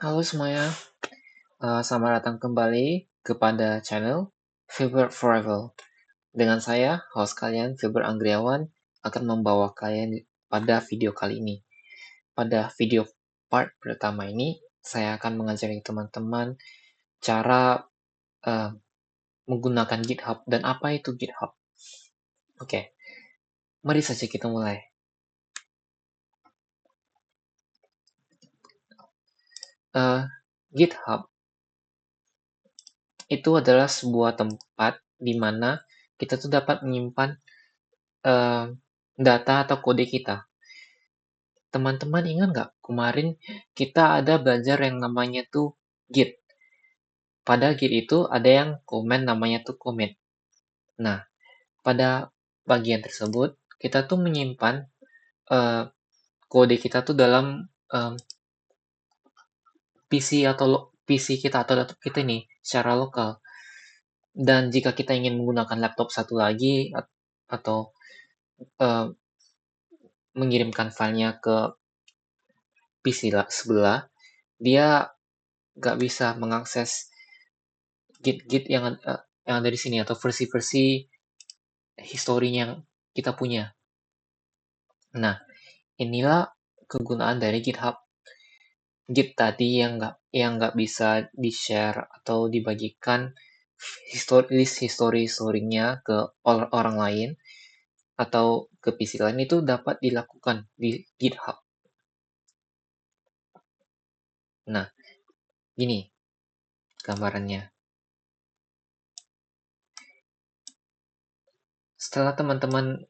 Halo semuanya, selamat datang kembali kepada channel Fiber Forever. Dengan saya, host kalian Fiber Anggriawan, akan membawa kalian pada video kali ini. Pada video part pertama ini, saya akan mengajari teman-teman cara menggunakan GitHub dan apa itu GitHub. Oke, mari saja kita mulai. GitHub itu adalah sebuah tempat di mana kita tuh dapat menyimpan data atau kode kita. Teman-teman ingat nggak kemarin kita ada belajar yang namanya tuh Git. Pada Git itu ada yang komen namanya tuh commit. Nah, pada bagian tersebut kita tuh menyimpan kode kita tuh dalam PC atau PC kita atau laptop kita nih secara lokal. Dan jika kita ingin menggunakan laptop satu lagi atau mengirimkan filenya ke PC sebelah, dia nggak bisa mengakses Git yang ada di sini atau versi-versi historinya yang kita punya. Nah, inilah kegunaan dari GitHub. Git tadi yang nggak bisa di-share atau dibagikan list historinya ke orang lain atau ke PC lain itu dapat dilakukan di GitHub. Nah, gini gambarannya. Setelah teman-teman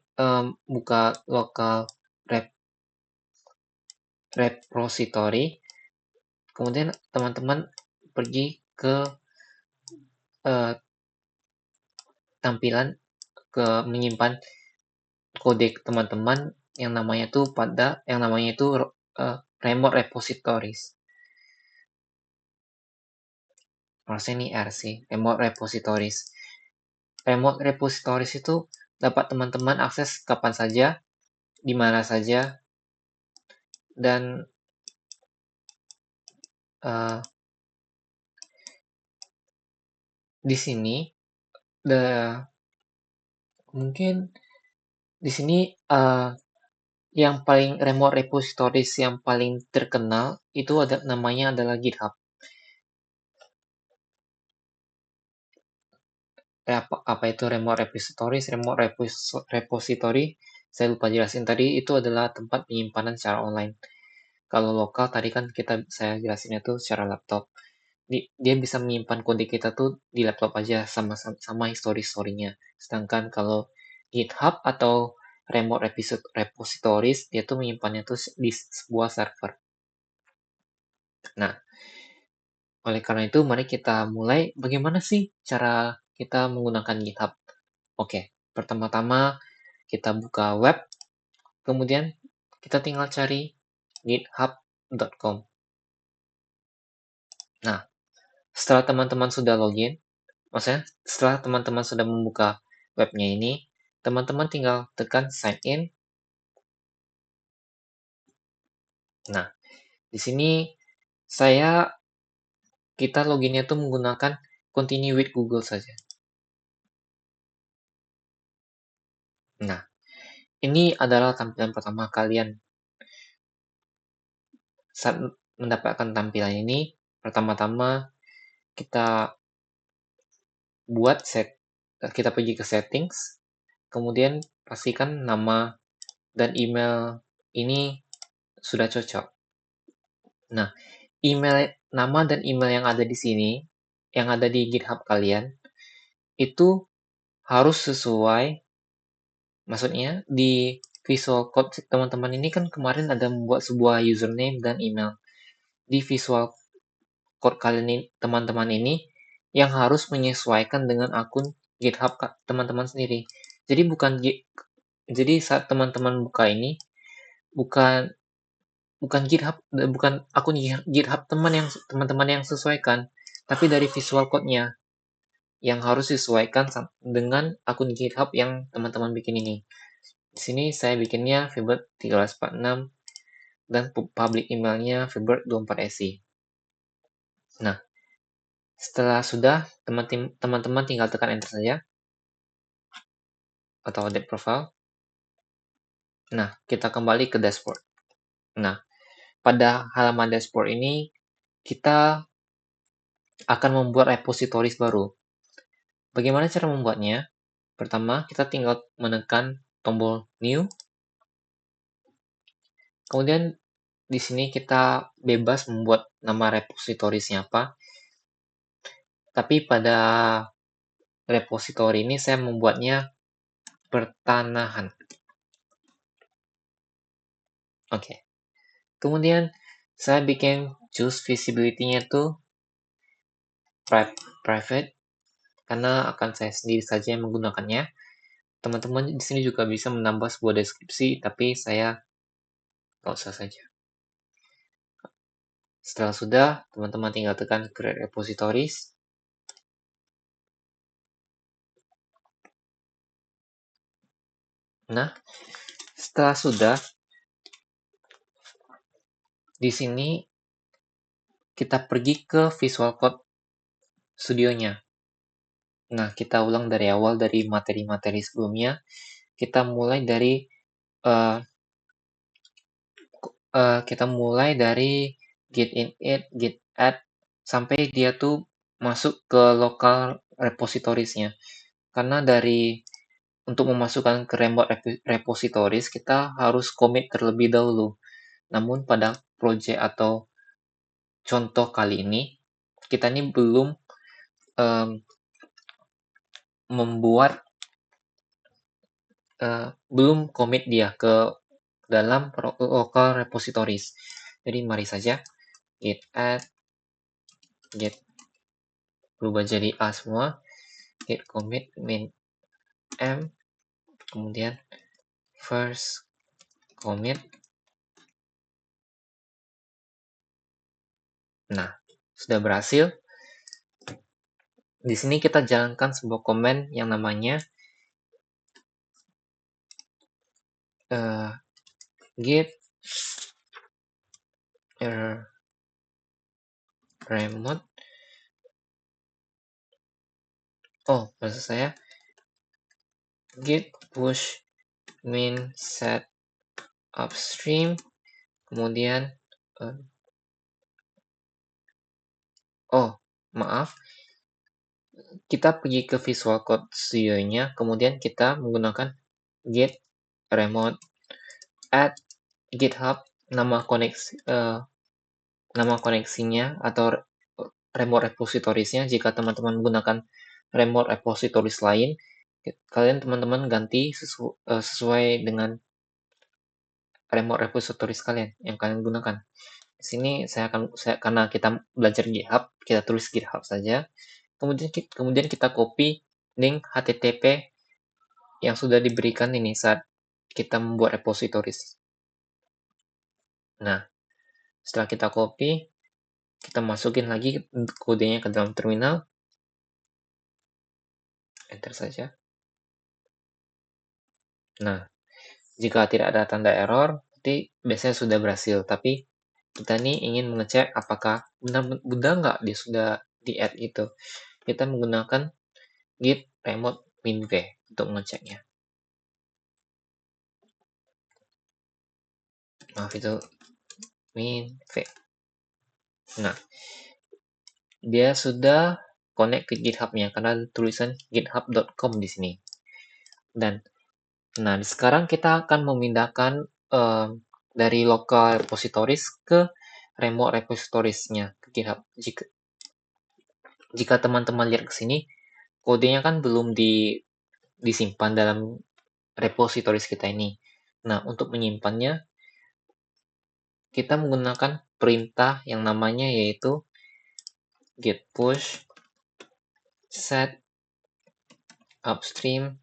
buka local repository, kemudian teman-teman pergi ke tampilan menyimpan kode teman-teman yang namanya itu remote repositories. Harusnya ini R sih, remote repositories. Remote repositories itu dapat teman-teman akses kapan saja, di mana saja, dan di sini mungkin di sini yang paling remote repositories yang paling terkenal itu namanya adalah GitHub. Apa itu remote repositories? Remote repository, saya lupa jelasin tadi, itu adalah tempat penyimpanan secara online. Kalau lokal tadi kan saya jelasinnya tuh secara laptop. Dia bisa menyimpan kode kita tuh di laptop aja sama history-nya. Sedangkan kalau GitHub atau remote repositories, dia tuh menyimpannya tuh di sebuah server. Nah, oleh karena itu, mari kita mulai bagaimana sih cara kita menggunakan GitHub. Oke, pertama-tama kita buka web, kemudian kita tinggal cari github.com. Nah, setelah teman-teman sudah login, maksudnya setelah teman-teman sudah membuka webnya ini, teman-teman tinggal tekan sign in. Nah, di sini kita loginnya tuh menggunakan continue with Google saja. Nah, ini adalah tampilan pertama kalian. Saat mendapatkan tampilan ini, pertama-tama kita kita pergi ke settings, kemudian pastikan nama dan email ini sudah cocok. Nah, nama dan email yang ada di sini, yang ada di GitHub kalian, itu harus sesuai, maksudnya di Visual Code teman-teman ini kan kemarin ada membuat sebuah username dan email. Di Visual Code kalian ini, teman-teman ini, yang harus menyesuaikan dengan akun GitHub teman-teman sendiri. Jadi saat teman-teman buka ini, bukan GitHub, bukan akun GitHub teman-teman yang sesuaikan, tapi dari Visual Code-nya yang harus disesuaikan dengan akun GitHub yang teman-teman bikin ini. Di sini saya bikinnya Fiber 1346 dan public emailnya Fiber 24SE. Nah, setelah sudah, teman-teman tinggal tekan enter saja, atau update profile. Nah, kita kembali ke dashboard. Nah, pada halaman dashboard ini, kita akan membuat repositories baru. Bagaimana cara membuatnya? Pertama, kita tinggal menekan tombol new. Kemudian di sini kita bebas membuat nama repositoriesnya apa. Tapi pada repository ini saya membuatnya pertanahan. Oke. Kemudian saya bikin choose visibility-nya tuh private karena akan saya sendiri saja yang menggunakannya. Teman-teman di sini juga bisa menambah sebuah deskripsi, tapi saya nggak usah saja. Setelah sudah, teman-teman tinggal tekan create repositories. Nah, setelah sudah, di sini kita pergi ke Visual Code Studio-nya. Nah, kita ulang dari awal dari materi-materi sebelumnya. Kita mulai dari uh, git init, git add sampai dia tuh masuk ke local repositories-nya. Karena untuk memasukkan ke remote repositories kita harus commit terlebih dahulu. Namun pada project atau contoh kali ini kita ini belum um, belum commit dia ke dalam local repositories. Jadi mari saja git add, git berubah jadi A semua, git commit min m, kemudian first commit. Nah, sudah berhasil. Di sini kita jalankan sebuah komen yang namanya git remote. Maksud saya git push min set upstream, kemudian maaf, kita pergi ke Visual Code Studio-nya, kemudian kita menggunakan git remote add GitHub, nama koneksinya atau remote repositories-nya. Jika teman-teman menggunakan remote repositories lain, kalian teman-teman ganti sesuai dengan remote repositories kalian yang kalian gunakan. Di sini karena kita belajar GitHub, kita tulis GitHub saja. Kemudian kita copy link HTTP yang sudah diberikan ini saat kita membuat repositories. Nah, setelah kita copy, kita masukin lagi kodenya ke dalam terminal. Enter saja. Nah, jika tidak ada tanda error, berarti biasanya sudah berhasil. Tapi kita ini ingin mengecek apakah benar nggak dia sudah di-add itu. Kita menggunakan git remote min-v untuk mengeceknya. Maaf, itu min-v. Nah, dia sudah connect ke GitHub-nya karena tulisan github.com di sini. Dan nah, sekarang kita akan memindahkan dari local repositories ke remote repositories-nya ke GitHub. Jika teman-teman lihat ke sini, kodenya kan belum disimpan dalam repositories kita ini. Nah, untuk menyimpannya, kita menggunakan perintah yang namanya yaitu git push set upstream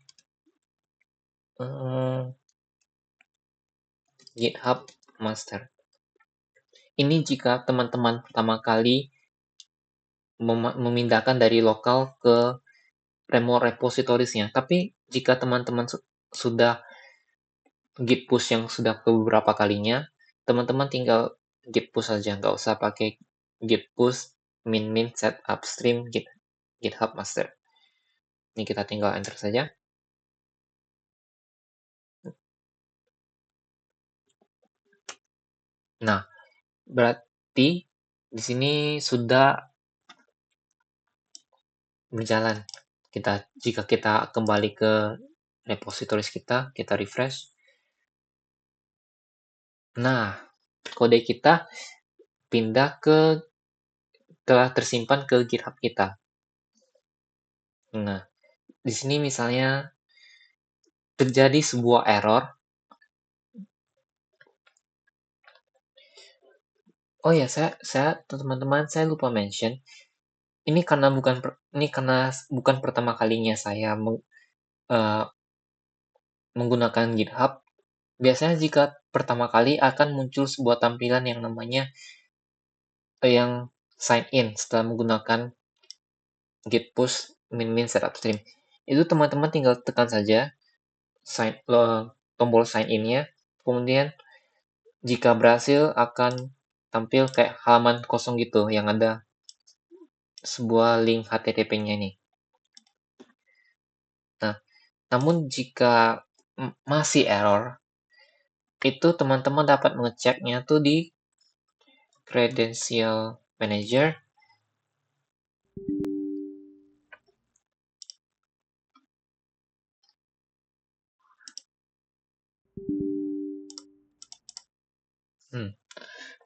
GitHub master. Ini jika teman-teman pertama kali memindahkan dari lokal ke remote repositories-nya. Tapi jika teman-teman sudah git push yang sudah ke beberapa kalinya, teman-teman tinggal git push saja, nggak usah pakai git push min set upstream GitHub master. Ini kita tinggal enter saja. Nah, berarti di sini sudah berjalan. Jika kita kembali ke repositories kita refresh. Nah, kode kita telah tersimpan ke GitHub kita. Nah, di sini misalnya terjadi sebuah error. Oh ya, teman-teman, saya lupa mention. Ini karena bukan pertama kalinya saya menggunakan GitHub. Biasanya jika pertama kali akan muncul sebuah tampilan yang namanya yang sign in setelah menggunakan git push min set upstream. Itu teman-teman tinggal tekan saja tombol sign in-nya. Kemudian jika berhasil akan tampil kayak halaman kosong gitu yang ada sebuah link HTTP-nya nih. Nah, namun jika masih error, itu teman-teman dapat mengeceknya tuh di Credential Manager.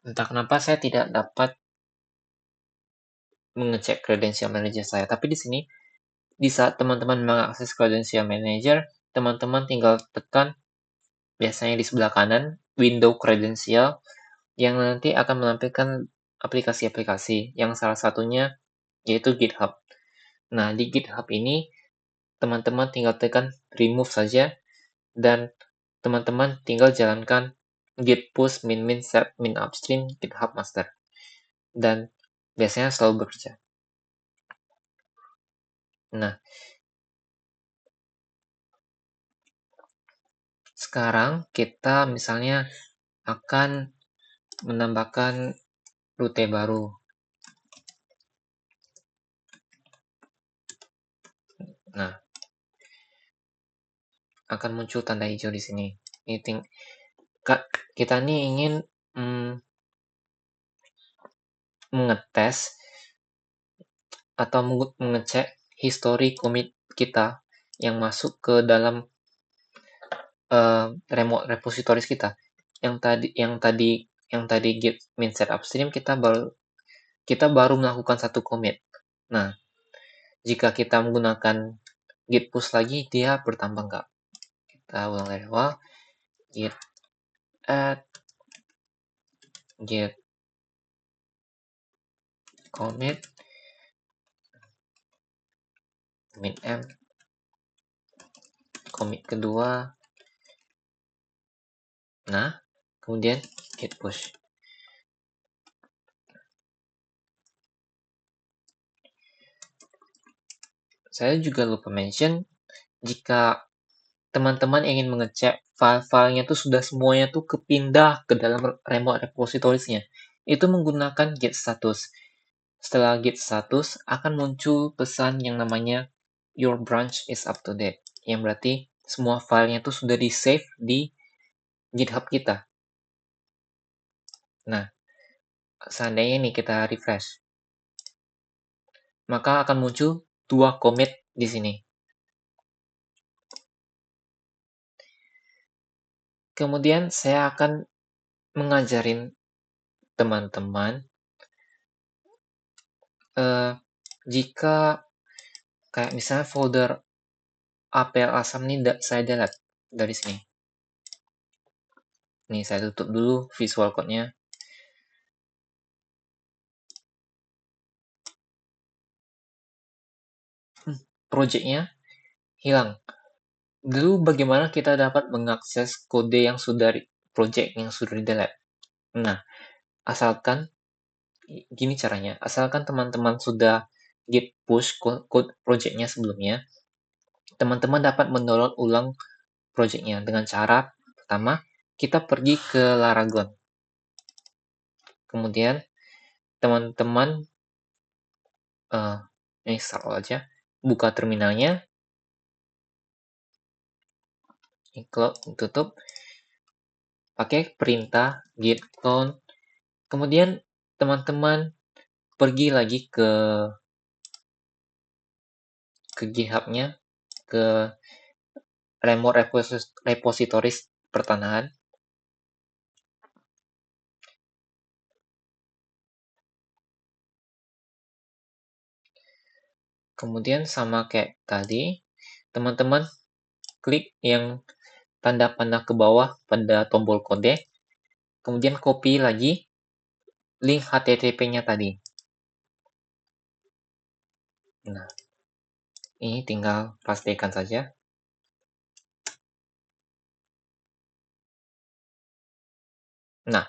Entah kenapa saya tidak dapat mengecek Credential Manager saya, tapi di sini di saat teman-teman mengakses Credential Manager, teman-teman tinggal tekan biasanya di sebelah kanan window Credential yang nanti akan menampilkan aplikasi-aplikasi yang salah satunya yaitu GitHub. Nah, di GitHub ini teman-teman tinggal tekan remove saja dan teman-teman tinggal jalankan git push min set min upstream GitHub master dan biasanya selalu bekerja. Nah, sekarang kita misalnya akan menambahkan rute baru. Nah, akan muncul tanda hijau di sini. Kita nih ingin mengetes atau mengecek history commit kita yang masuk ke dalam remote repositories kita. Yang tadi git min set upstream kita baru melakukan satu commit. Nah, jika kita menggunakan git push lagi, dia bertambah nggak? Kita ulang dari awal. Git add git commit min m commit kedua. Nah, kemudian git push. Saya juga lupa mention, jika teman-teman ingin mengecek file-filenya tuh sudah semuanya tuh kepindah ke dalam remote repositories-nya, itu menggunakan git status. Setelah git status akan muncul pesan yang namanya your branch is up to date, yang berarti semua filenya tuh sudah di save di GitHub kita. Nah, seandainya nih kita refresh, maka akan muncul 2 commit di sini. Kemudian saya akan mengajarin teman-teman jika kayak misalnya folder APL asam ini saya delete dari sini. Nih, saya tutup dulu Visual Code-nya. Project-nya hilang. Dulu bagaimana kita dapat mengakses kode yang sudah project yang sudah di-delete? Nah, asalkan gini caranya. Asalkan teman-teman sudah git push code project-nya sebelumnya, teman-teman dapat mendownload ulang project-nya dengan cara pertama kita pergi ke Laragon. Kemudian teman-teman ini install aja, buka terminalnya, tutup, pakai perintah git clone, kemudian teman-teman pergi lagi ke GitHub-nya, ke remote repositories pertanahan, kemudian sama kayak tadi, teman-teman klik yang tanda panah ke bawah pada tombol kode, kemudian copy lagi link HTTP-nya tadi. Nah, ini tinggal pastikan saja. Nah,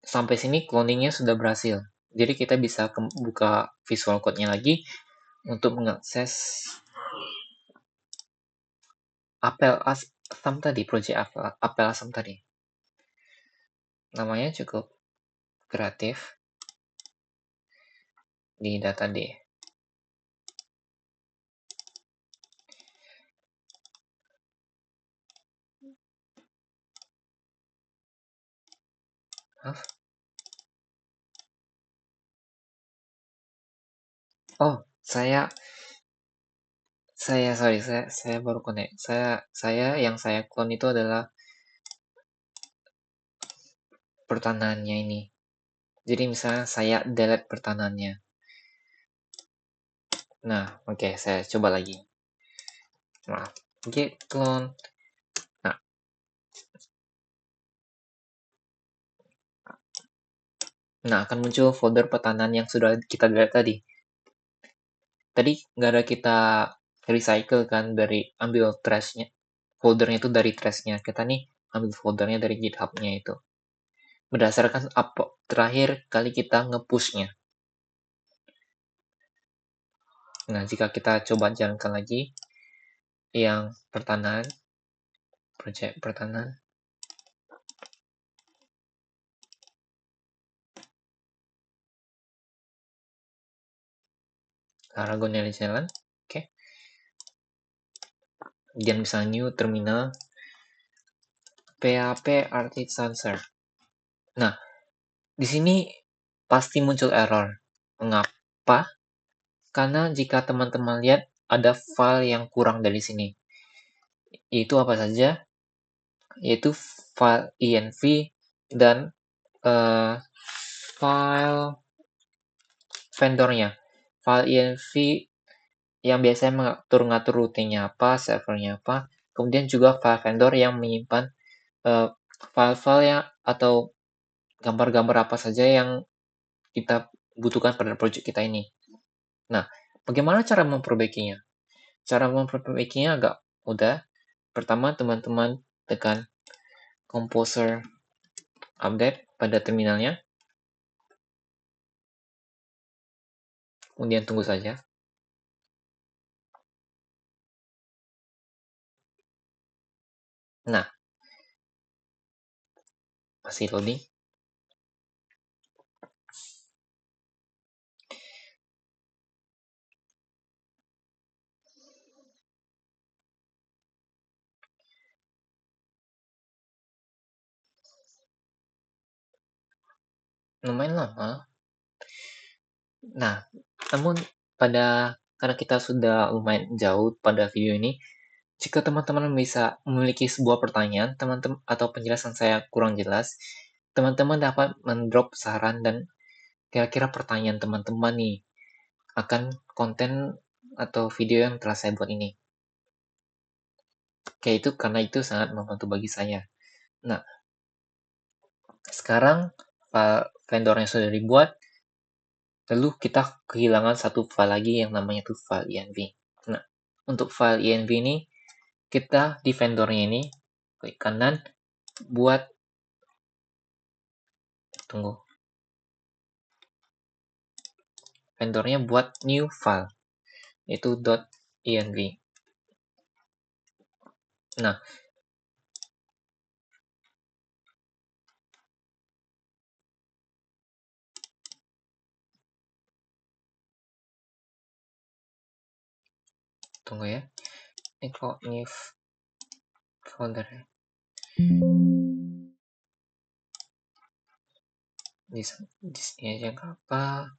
sampai sini cloningnya sudah berhasil. Jadi kita bisa buka Visual Code-nya lagi untuk mengakses apel asam tadi, project apel asam tadi. Namanya cukup kreatif di data D. Oh, saya sorry, saya baru connect. Saya clone itu adalah pertanahannya ini. Jadi misalnya saya delete pertanahannya. Nah, oke, saya coba lagi. Nah, git clone. Nah, akan muncul folder pertanahan yang sudah kita delete tadi. Tadi nggak ada kita recycle kan, dari ambil trashnya. Foldernya itu dari trashnya. Kita nih ambil foldernya dari GitHub-nya itu. Berdasarkan apa terakhir kali kita nge-push-nya. Nah, jika kita coba jalankan lagi yang pertanahan, project pertanahan, Aragonella jalan, oke. Kemudian misalnya new terminal PHP Artisanser. Nah, di sini pasti muncul error. Mengapa? Karena jika teman-teman lihat ada file yang kurang dari sini. Itu apa saja? Yaitu file env dan file vendornya. File env yang biasanya mengatur-ngatur rutenya apa, servernya apa. Kemudian juga file vendor yang menyimpan file-file yang atau gambar-gambar apa saja yang kita butuhkan pada project kita ini. Nah, bagaimana cara memperbaikinya? Cara memperbaikinya agak mudah. Pertama, teman-teman tekan Composer Update pada terminalnya. Kemudian tunggu saja. Nah, masih loading. Lumayan lama. Nah, namun karena kita sudah lumayan jauh pada video ini, jika teman-teman bisa memiliki sebuah pertanyaan, teman-teman atau penjelasan saya kurang jelas, teman-teman dapat mendrop saran dan kira-kira pertanyaan teman-teman nih akan konten atau video yang telah saya buat ini. Oke, itu karena itu sangat membantu bagi saya. Nah, sekarang vendornya sudah dibuat, lalu kita kehilangan satu file lagi yang namanya tuh file env. Nah, untuk file env ini, kita di vendornya ini, klik kanan, buat, tunggu, vendornya buat new file, yaitu .env. Nah, Tunggu ya. Ini kok new folder ya. Di sini aja nggak apa.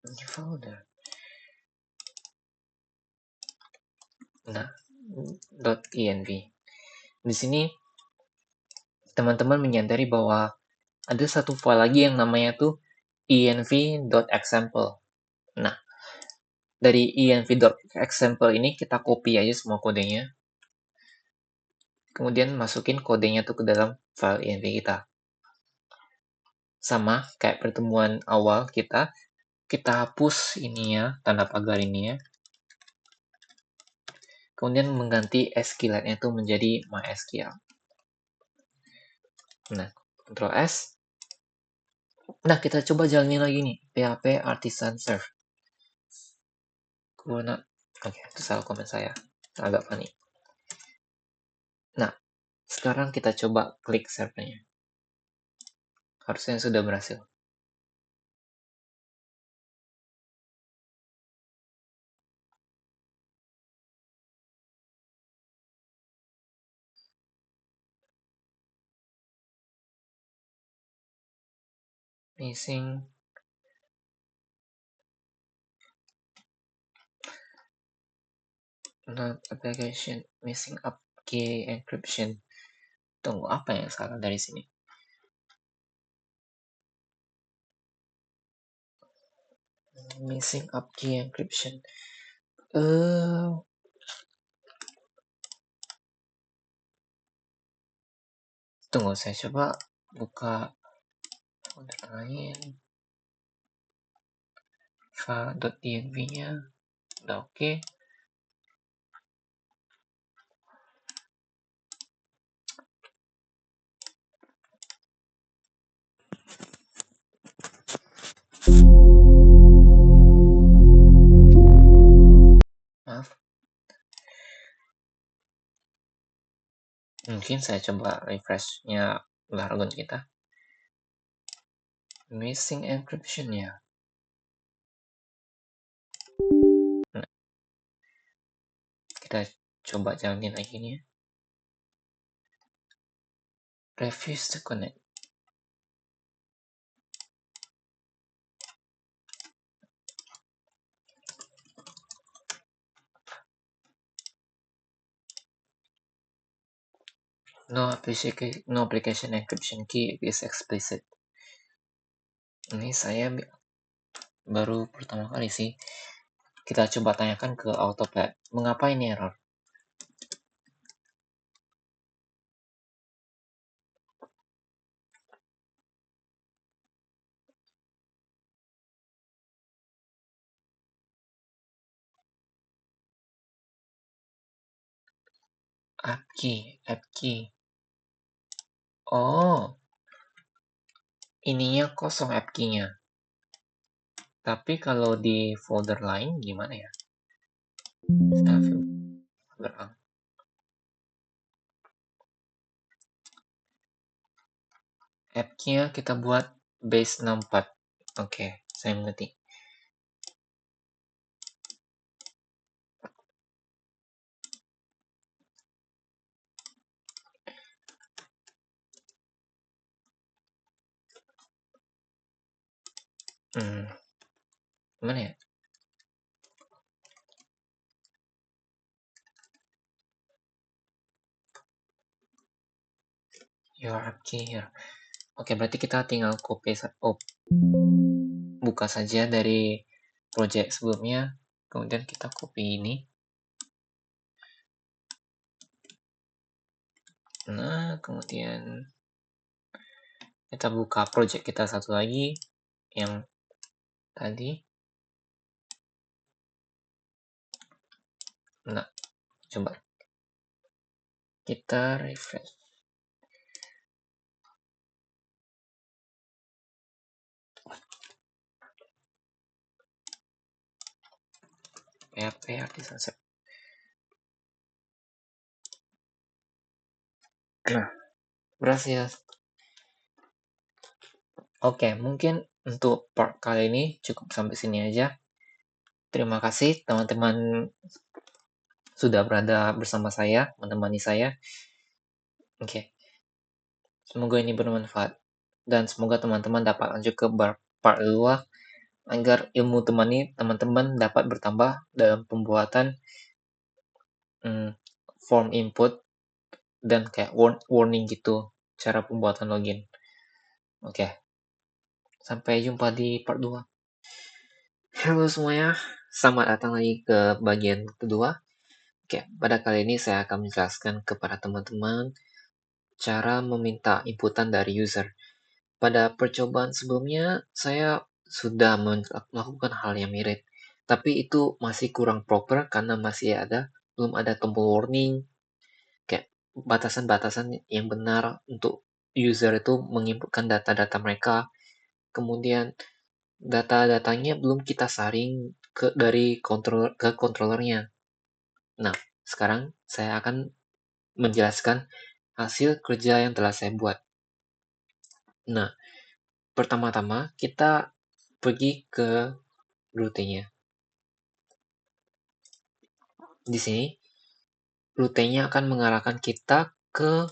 New folder. Nah, .env. Di sini teman-teman menyadari bahwa ada satu file lagi yang namanya tuh env.example. Nah, dari env.example ini kita copy aja semua kodenya. Kemudian masukin kodenya tuh ke dalam file env kita. Sama kayak pertemuan awal kita hapus ini ya, tanda pagar ini ya. Kemudian mengganti SQLite-nya itu menjadi MySQL. Nah, Ctrl S. Nah, kita coba jalanin lagi nih, PHP Artisan Serve. Oke, itu salah komen saya. Agak panik. Nah, sekarang kita coba klik servernya. Harusnya sudah berhasil. Missing not application, missing up key encryption. Tunggu, apa yang salah dari sini? Missing up key encryption. Tunggu, saya coba buka folder lain. Fa.env-nya udah oke. Maaf. Mungkin saya coba refresh-nya Largon kita. Missing encryption-nya. Nah, kita coba jalanin lagi nih ya. Refuse to connect. No application encryption key is explicit. Ini saya baru pertama kali sih. Kita coba tanyakan ke Autopad. Mengapa ini error? App key. Oh, ininya kosong app key-nya. Tapi kalau di folder lain gimana ya? App key-nya kita buat base 64. Oke, saya mengerti. Gimana ya? Your app key here. Oke, berarti kita tinggal buka saja dari project sebelumnya, kemudian kita copy ini. Nah, kemudian kita buka project kita satu lagi, yang tadi. Nah, coba kita refresh. PHP Artisan Serve. Nah, berhasil. Oke, mungkin Untuk part kali ini cukup sampai sini aja. Terima kasih teman-teman sudah berada bersama saya, menemani saya. Oke, semoga ini bermanfaat. Dan semoga teman-teman dapat lanjut ke part 2 agar ilmu teman-teman dapat bertambah dalam pembuatan form input dan kayak warning gitu cara pembuatan login. Oke, sampai jumpa di part 2. Halo semuanya, selamat datang lagi ke bagian kedua. Oke, pada kali ini saya akan menjelaskan kepada teman-teman cara meminta inputan dari user. Pada percobaan sebelumnya, saya sudah melakukan hal yang mirip, tapi itu masih kurang proper karena belum ada tombol warning, kayak batasan-batasan yang benar untuk user itu menginputkan data-data mereka. Kemudian data-datanya belum kita saring dari controllernya. Nah, sekarang saya akan menjelaskan hasil kerja yang telah saya buat. Nah, pertama-tama kita pergi ke rutenya. Di sini, rutenya akan mengarahkan kita ke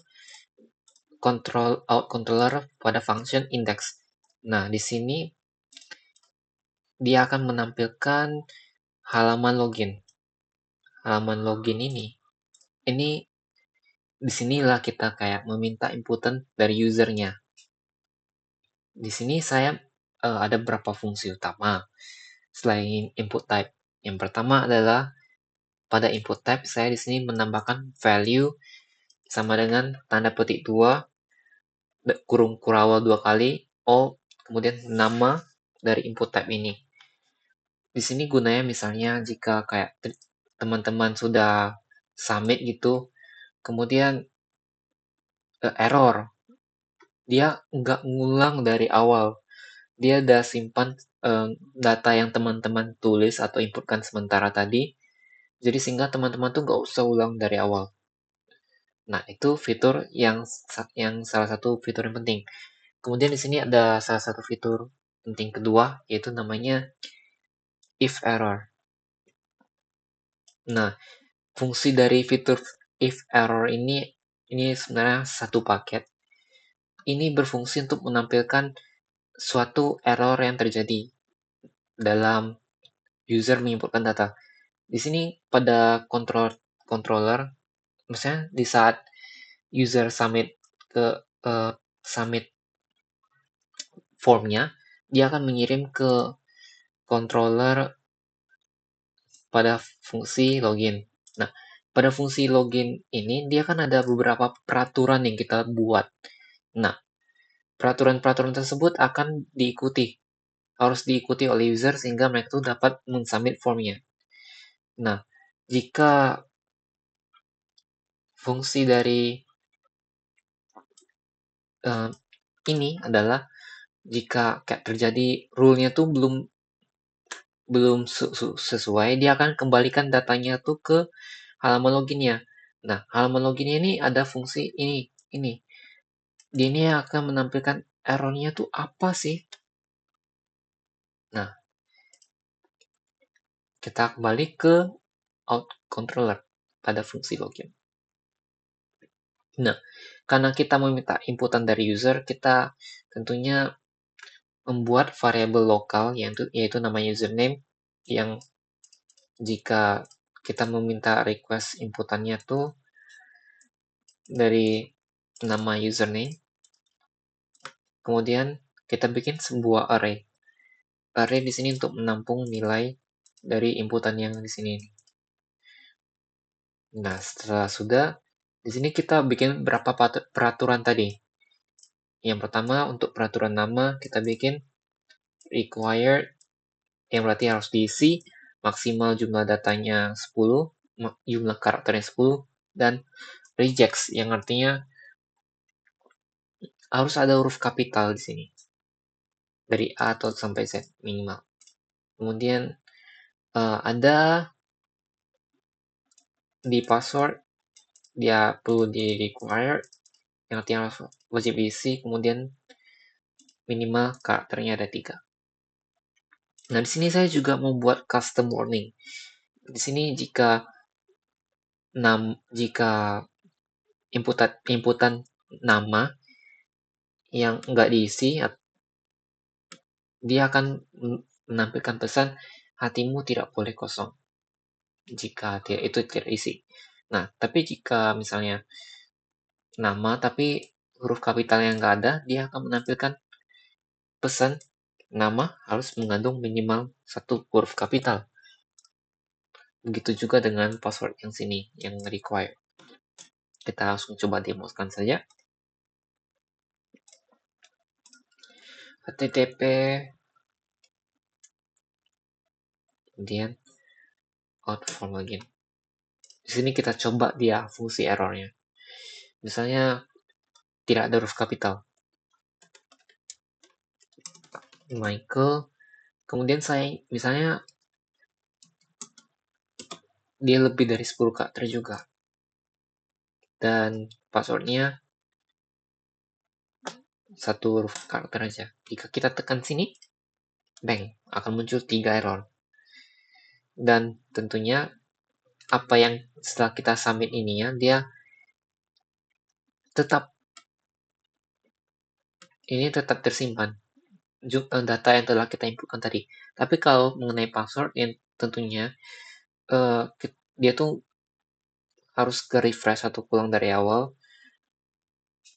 controller pada function index. Nah, di sini dia akan menampilkan halaman login. Halaman login ini disinilah kita kayak meminta inputan dari usernya. Di sini saya ada beberapa fungsi utama selain input type. Yang pertama adalah pada input type saya di sini menambahkan value sama dengan tanda petik 2 kurung kurawal 2 kali kemudian nama dari input type ini. Di sini gunanya misalnya jika kayak teman-teman sudah submit gitu, kemudian error, dia nggak ngulang dari awal. Dia udah simpan data yang teman-teman tulis atau inputkan sementara tadi, jadi sehingga teman-teman tuh nggak usah ulang dari awal. Nah, itu fitur yang salah satu fitur yang penting. Kemudian di sini ada salah satu fitur penting kedua, yaitu namanya if error. Nah, fungsi dari fitur if error ini sebenarnya satu paket. Ini berfungsi untuk menampilkan suatu error yang terjadi dalam user menginputkan data. Di sini pada controller, misalnya di saat user ke submit formnya, dia akan mengirim ke controller pada fungsi login. Nah, pada fungsi login ini dia kan ada beberapa peraturan yang kita buat. Nah, peraturan-peraturan tersebut akan harus diikuti oleh user sehingga mereka tuh dapat mensubmit formnya. Nah, jika fungsi dari ini adalah jika kayak terjadi rule-nya tuh belum sesuai, dia akan kembalikan datanya tuh ke halaman loginnya. Nah, halaman loginnya ini ada fungsi ini. Dia ini akan menampilkan errornya tuh apa sih? Nah, kita kembali ke out controller pada fungsi login. Nah, karena kita meminta inputan dari user, kita tentunya membuat variabel lokal yaitu nama username yang jika kita meminta request inputannya tuh dari nama username, kemudian kita bikin sebuah array. Array di sini untuk menampung nilai dari inputan yang di sini. Nah, setelah sudah, di sini kita bikin berapa peraturan tadi. Yang pertama, untuk peraturan nama, kita bikin required, yang berarti harus diisi, maksimal jumlah datanya 10, jumlah karakternya 10, dan rejects, yang artinya harus ada huruf kapital di sini. Dari A atau sampai Z minimal. Kemudian ada di password, dia perlu di required, yang artinya harus wajib diisi, kemudian minimal karakternya ada 3. Nah, di sini saya juga membuat custom warning. Di sini jika inputan nama yang nggak diisi, dia akan menampilkan pesan hatimu tidak boleh kosong jika itu tidak isi. Nah, tapi jika misalnya nama tapi huruf kapital yang nggak ada, dia akan menampilkan pesan nama harus mengandung minimal 1 huruf kapital. Begitu juga dengan password yang sini, yang required. Kita langsung coba demokan saja. http kemudian out from login. Di sini kita coba dia fungsi errornya. Misalnya tidak ada huruf kapital. Michael, kemudian saya misalnya dia lebih dari 10 karakter juga. Dan passwordnya 1 huruf karakter aja. Jika kita tekan sini, bang, akan muncul 3 error. Dan tentunya apa yang setelah kita submit ini ya, dia tetap tersimpan data yang telah kita inputkan tadi. Tapi kalau mengenai password yang tentunya dia tuh harus ke refresh atau pulang dari awal.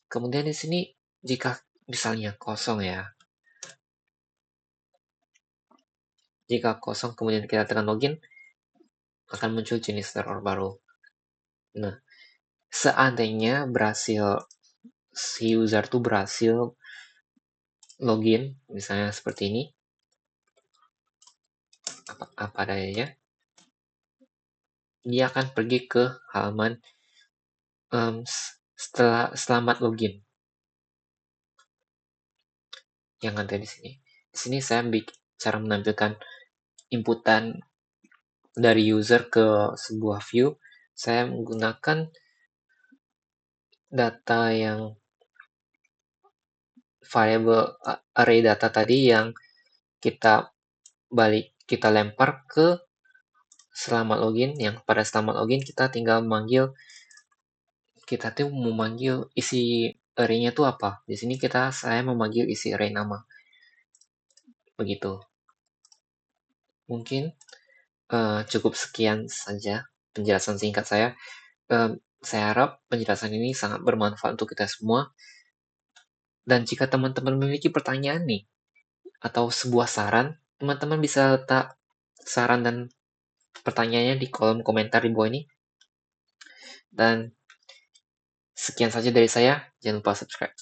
Kemudian di sini jika misalnya kosong ya, jika kosong kemudian kita tekan login, akan muncul jenis error baru. Nah, seandainya si user tuh berhasil login, misalnya seperti ini, apa adanya, dia akan pergi ke halaman selamat login yang ada di sini. Di sini saya cara menampilkan inputan dari user ke sebuah view. Saya menggunakan data yang variable array data tadi yang kita lempar ke selamat login, yang pada selamat login kita tinggal kita tuh memanggil isi array-nya tuh apa. Di sini saya memanggil isi array nama. Begitu. Mungkin cukup sekian saja penjelasan singkat saya. Saya harap penjelasan ini sangat bermanfaat untuk kita semua. Dan jika teman-teman memiliki pertanyaan nih, atau sebuah saran, teman-teman bisa letak saran dan pertanyaannya di kolom komentar di bawah ini. Dan sekian saja dari saya, jangan lupa subscribe.